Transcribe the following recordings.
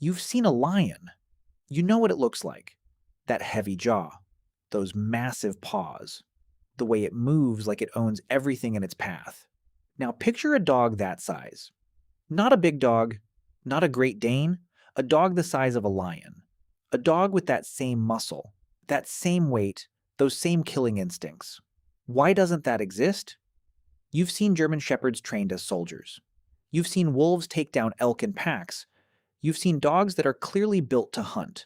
You've seen a lion. You know what it looks like. That heavy jaw, those massive paws, the way it moves like it owns everything in its path. Now picture a dog that size. Not a big dog, not a Great Dane, a dog the size of a lion. A dog with that same muscle, that same weight, those same killing instincts. Why doesn't that exist? You've seen German shepherds trained as soldiers. You've seen wolves take down elk in packs. You've seen dogs that are clearly built to hunt.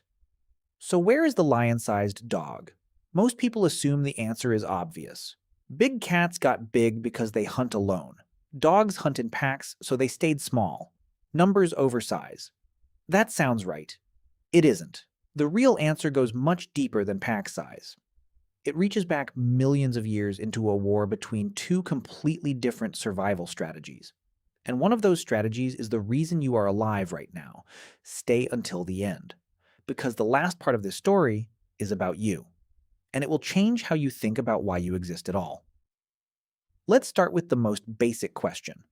So where is the lion-sized dog? Most people assume the answer is obvious. Big cats got big because they hunt alone. Dogs hunt in packs, so they stayed small. Numbers over size. That sounds right. It isn't. The real answer goes much deeper than pack size. It reaches back millions of years into a war between two completely different survival strategies. And one of those strategies is the reason you are alive right now. Stay until the end. Because the last part of this story is about you. And it will change how you think about why you exist at all. Let's start with the most basic question.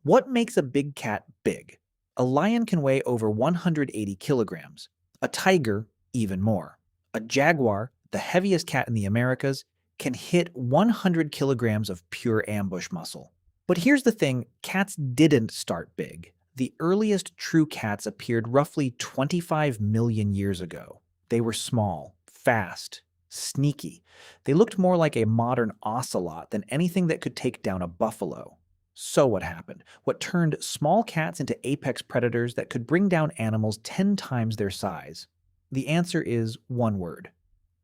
What makes a big cat big? A lion can weigh over 180 kilograms. A tiger, even more. A jaguar, the heaviest cat in the Americas, can hit 100 kilograms of pure ambush muscle. But here's the thing, cats didn't start big. The earliest true cats appeared roughly 25 million years ago. They were small, fast, sneaky. They looked more like a modern ocelot than anything that could take down a buffalo. So what happened? What turned small cats into apex predators that could bring down animals 10 times their size? The answer is one word: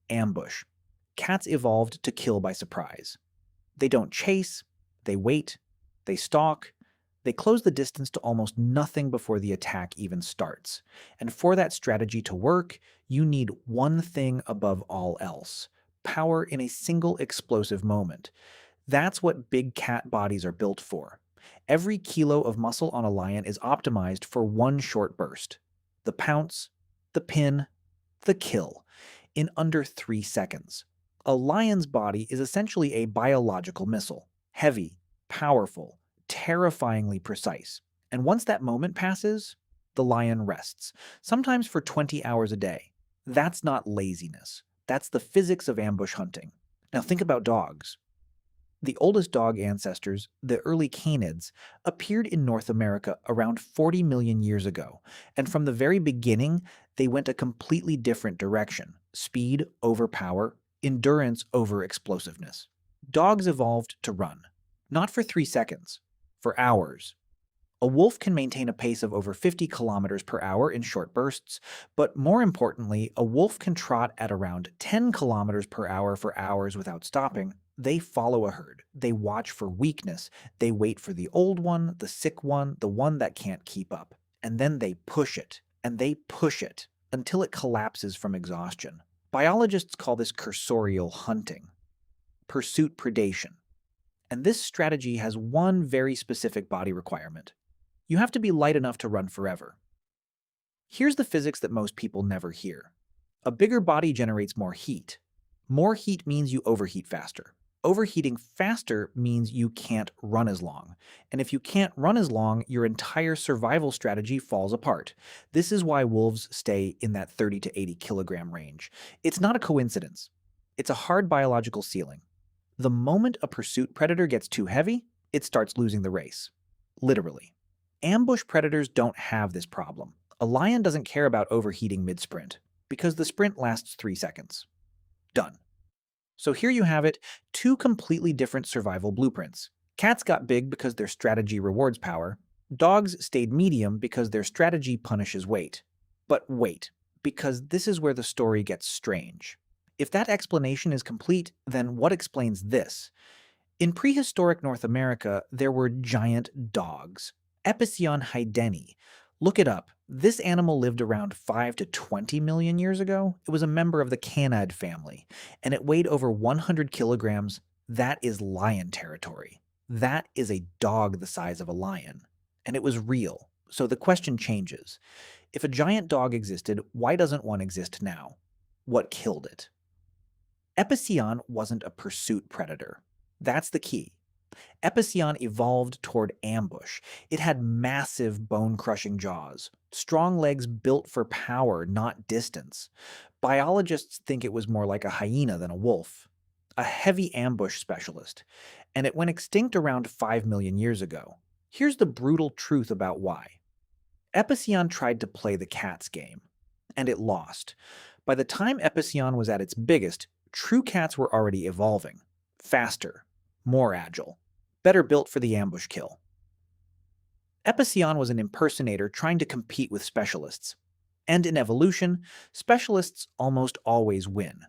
ambush. Cats evolved to kill by surprise. They don't chase, they wait, they stalk, they close the distance to almost nothing before the attack even starts. And for that strategy to work, you need one thing above all else: power in a single explosive moment. That's what big cat bodies are built for. Every kilo of muscle on a lion is optimized for one short burst. The pounce, the pin, the kill, in under 3 seconds. A lion's body is essentially a biological missile. Heavy, powerful, terrifyingly precise. And once that moment passes, the lion rests, sometimes for 20 hours a day. That's not laziness. That's the physics of ambush hunting. Now think about dogs. The oldest dog ancestors, the early canids, appeared in North America around 40 million years ago, and from the very beginning, they went a completely different direction: speed over power, endurance over explosiveness. Dogs evolved to run, not for 3 seconds, for hours. A wolf can maintain a pace of over 50 kilometers per hour in short bursts, but more importantly, a wolf can trot at around 10 kilometers per hour for hours without stopping. They follow a herd. They watch for weakness. They wait for the old one, the sick one, the one that can't keep up. And then they push it, and they push it, until it collapses from exhaustion. Biologists call this cursorial hunting, pursuit predation. And this strategy has one very specific body requirement: you have to be light enough to run forever. Here's the physics that most people never hear. A bigger body generates more heat. More heat means you overheat faster. Overheating faster means you can't run as long. And if you can't run as long, your entire survival strategy falls apart. This is why wolves stay in that 30 to 80 kilogram range. It's not a coincidence. It's a hard biological ceiling. The moment a pursuit predator gets too heavy, it starts losing the race. Literally. Ambush predators don't have this problem. A lion doesn't care about overheating mid-sprint, because the sprint lasts 3 seconds. Done. So here you have it, two completely different survival blueprints. Cats got big because their strategy rewards power. Dogs stayed medium because their strategy punishes weight. But wait, because this is where the story gets strange. If that explanation is complete, then what explains this? In prehistoric North America, there were giant dogs. Epicyon haydeni. Look it up. This animal lived around 5 to 20 million years ago. It was a member of the canid family, and it weighed over 100 kilograms. That is lion territory. That is a dog the size of a lion. And it was real. So the question changes. If a giant dog existed, why doesn't one exist now? What killed it? Epicyon wasn't a pursuit predator. That's the key. Epicyon evolved toward ambush. It had massive bone-crushing jaws, Strong legs built for power, not distance. Biologists think it was more like a hyena than a wolf. A heavy ambush specialist. And it went extinct around 5 million years ago. Here's the brutal truth about why. Epicyon tried to play the cat's game, and it lost. By the time Epicyon was at its biggest, true cats were already evolving. Faster, more agile, better built for the ambush kill. Epicyon was an impersonator trying to compete with specialists. And in evolution, specialists almost always win.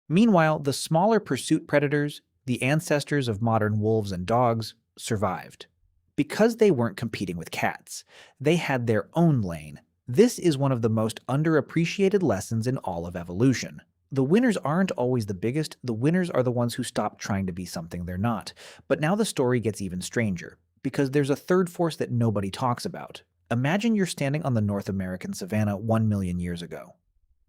Meanwhile, the smaller pursuit predators, the ancestors of modern wolves and dogs, survived. Because they weren't competing with cats, they had their own lane. This is one of the most underappreciated lessons in all of evolution. The winners aren't always the biggest, the winners are the ones who stop trying to be something they're not. But now the story gets even stranger, because there's a third force that nobody talks about. Imagine you're standing on the North American savanna 1 million years ago.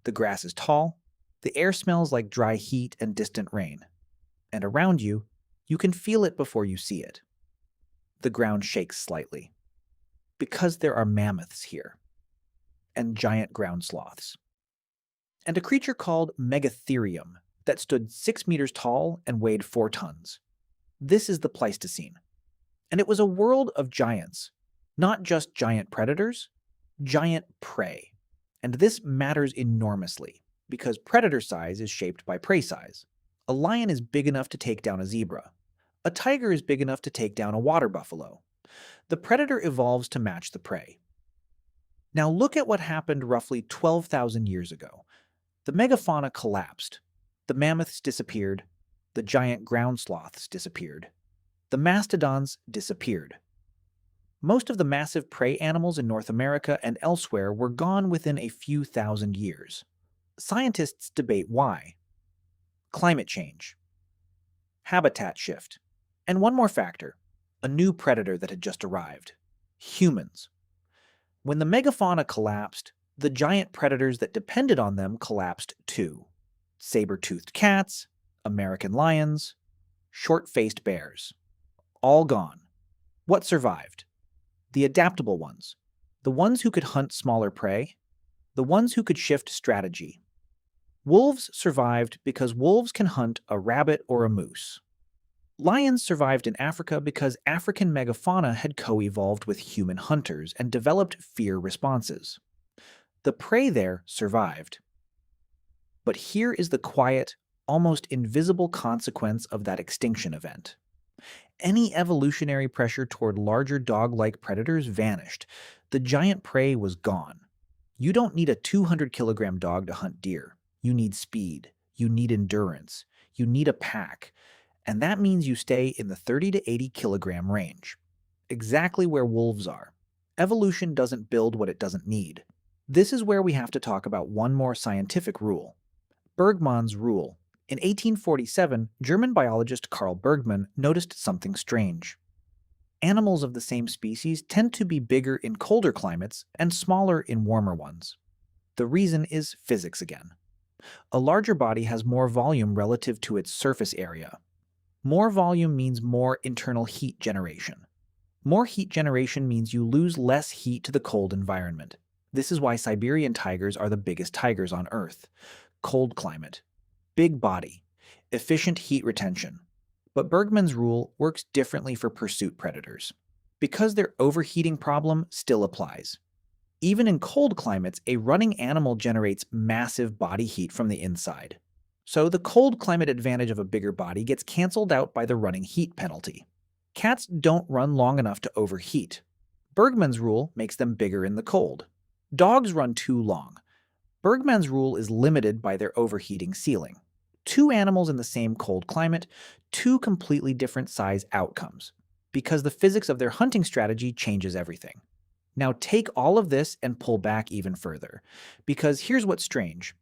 The grass is tall, the air smells like dry heat and distant rain. And around you, you can feel it before you see it. The ground shakes slightly. Because there are mammoths here. And giant ground sloths. And a creature called megatherium that stood 6 meters tall and weighed 4 tons. This is the Pleistocene. And it was a world of giants. Not just giant predators, giant prey. And this matters enormously, because predator size is shaped by prey size. A lion is big enough to take down a zebra. A tiger is big enough to take down a water buffalo. The predator evolves to match the prey. Now look at what happened roughly 12,000 years ago. The megafauna collapsed. The mammoths disappeared. The giant ground sloths disappeared. The mastodons disappeared. Most of the massive prey animals in North America and elsewhere were gone within a few thousand years. Scientists debate why. Climate change. Habitat shift. And one more factor, a new predator that had just arrived. Humans. When the megafauna collapsed, the giant predators that depended on them collapsed too. Saber-toothed cats, American lions, short-faced bears. All gone. What survived? The adaptable ones. The ones who could hunt smaller prey. The ones who could shift strategy. Wolves survived because wolves can hunt a rabbit or a moose. Lions survived in Africa because African megafauna had co-evolved with human hunters and developed fear responses. The prey there survived. But here is the quiet, almost invisible consequence of that extinction event. Any evolutionary pressure toward larger dog-like predators vanished. The giant prey was gone. You don't need a 200-kilogram dog to hunt deer. You need speed. You need endurance. You need a pack. And that means you stay in the 30 to 80-kilogram range. Exactly where wolves are. Evolution doesn't build what it doesn't need. This is where we have to talk about one more scientific rule. Bergmann's rule. In 1847, German biologist Carl Bergmann noticed something strange. Animals of the same species tend to be bigger in colder climates and smaller in warmer ones. The reason is physics again. A larger body has more volume relative to its surface area. More volume means more internal heat generation. More heat generation means you lose less heat to the cold environment. This is why Siberian tigers are the biggest tigers on Earth. Cold climate. Big body. Efficient heat retention. But Bergmann's rule works differently for pursuit predators, because their overheating problem still applies. Even in cold climates, a running animal generates massive body heat from the inside. So the cold climate advantage of a bigger body gets canceled out by the running heat penalty. Cats don't run long enough to overheat. Bergmann's rule makes them bigger in the cold. Dogs run too long. Bergmann's rule is limited by their overheating ceiling. Two animals in the same cold climate, two completely different size outcomes, because the physics of their hunting strategy changes everything. Now take all of this and pull back even further, because here's what's strange.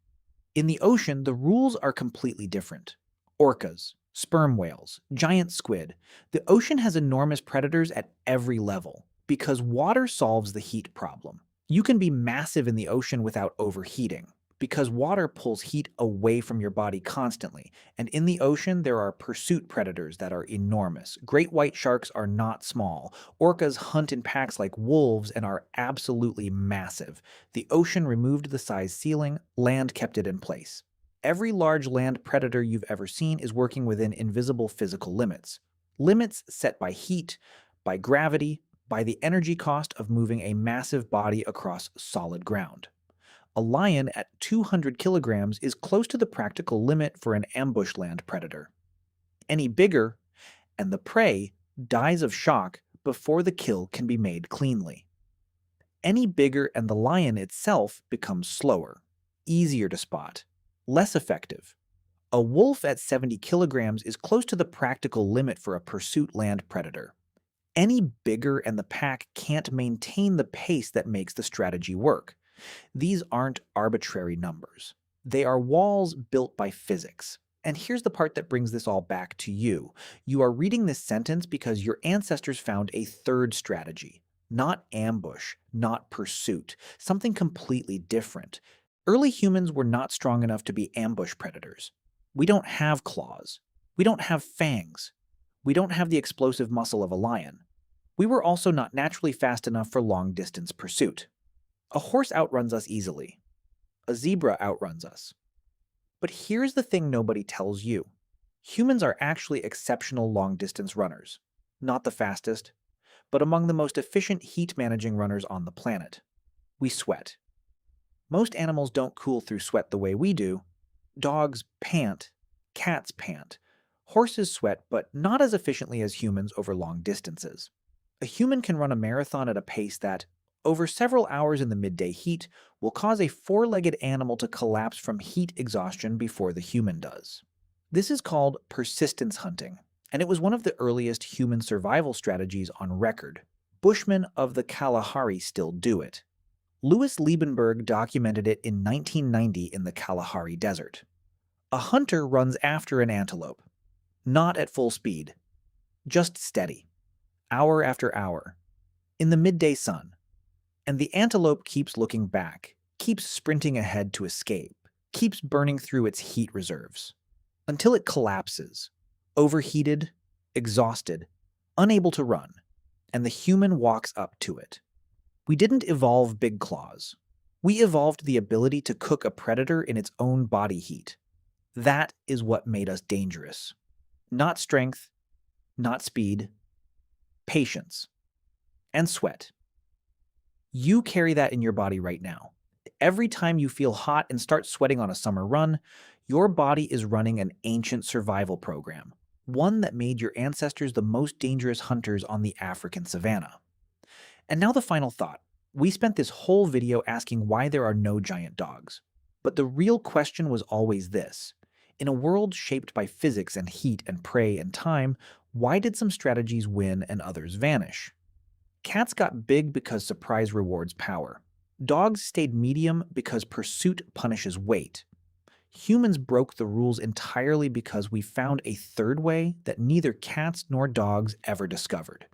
In the ocean, the rules are completely different. Orcas, sperm whales, giant squid. The ocean has enormous predators at every level, because water solves the heat problem. You can be massive in the ocean without overheating. Because water pulls heat away from your body constantly, and in the ocean there are pursuit predators that are enormous. Great white sharks are not small. Orcas hunt in packs like wolves and are absolutely massive. The ocean removed the size ceiling, land kept it in place. Every large land predator you've ever seen is working within invisible physical limits. Limits set by heat, by gravity, by the energy cost of moving a massive body across solid ground. A lion at 200 kilograms is close to the practical limit for an ambush land predator. Any bigger, and the prey dies of shock before the kill can be made cleanly. Any bigger and the lion itself becomes slower, easier to spot, less effective. A wolf at 70 kilograms is close to the practical limit for a pursuit land predator. Any bigger and the pack can't maintain the pace that makes the strategy work. These aren't arbitrary numbers. They are walls built by physics. And here's the part that brings this all back to you. You are reading this sentence because your ancestors found a third strategy. Not ambush, not pursuit, something completely different. Early humans were not strong enough to be ambush predators. We don't have claws. We don't have fangs. We don't have the explosive muscle of a lion. We were also not naturally fast enough for long-distance pursuit. A horse outruns us easily. A zebra outruns us. But here's the thing nobody tells you. Humans are actually exceptional long-distance runners. Not the fastest, but among the most efficient heat-managing runners on the planet. We sweat. Most animals don't cool through sweat the way we do. Dogs pant. Cats pant. Horses sweat, but not as efficiently as humans over long distances. A human can run a marathon at a pace that, over several hours in the midday heat, will cause a four-legged animal to collapse from heat exhaustion before the human does. This is called persistence hunting, and it was one of the earliest human survival strategies on record. Bushmen of the Kalahari still do it. Louis Liebenberg documented it in 1990 in the Kalahari Desert. A hunter runs after an antelope. Not at full speed. Just steady. Hour after hour. In the midday sun. And the antelope keeps looking back, keeps sprinting ahead to escape, keeps burning through its heat reserves. Until it collapses. Overheated, exhausted, unable to run. And the human walks up to it. We didn't evolve big claws. We evolved the ability to cook a predator in its own body heat. That is what made us dangerous. Not strength, not speed, patience, and sweat. You carry that in your body right now. Every time you feel hot and start sweating on a summer run, your body is running an ancient survival program, one that made your ancestors the most dangerous hunters on the African savanna. And now the final thought. We spent this whole video asking why there are no giant dogs. But the real question was always this. In a world shaped by physics and heat and prey and time, why did some strategies win and others vanish? Cats got big because surprise rewards power. Dogs stayed medium because pursuit punishes weight. Humans broke the rules entirely because we found a third way that neither cats nor dogs ever discovered.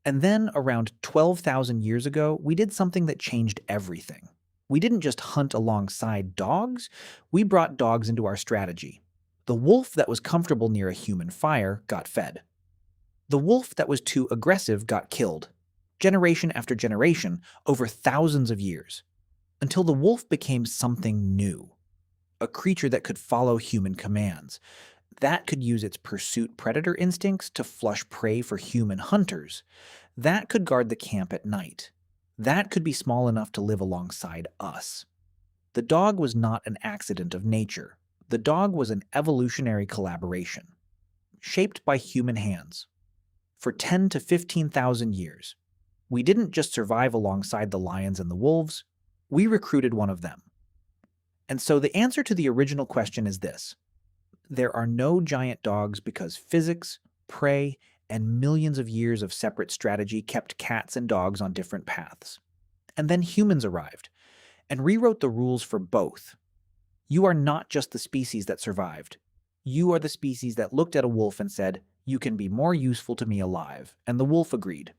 And then, around 12,000 years ago, we did something that changed everything. We didn't just hunt alongside dogs, we brought dogs into our strategy. The wolf that was comfortable near a human fire got fed. The wolf that was too aggressive got killed. Generation after generation, over thousands of years. Until the wolf became something new. A creature that could follow human commands. That could use its pursuit predator instincts to flush prey for human hunters. That could guard the camp at night. That could be small enough to live alongside us. The dog was not an accident of nature. The dog was an evolutionary collaboration, shaped by human hands. For 10 to 15,000 years, we didn't just survive alongside the lions and the wolves, we recruited one of them. And so the answer to the original question is this. There are no giant dogs because physics, prey, and millions of years of separate strategy kept cats and dogs on different paths. And then humans arrived and rewrote the rules for both. You are not just the species that survived. You are the species that looked at a wolf and said, "You can be more useful to me alive," and the wolf agreed.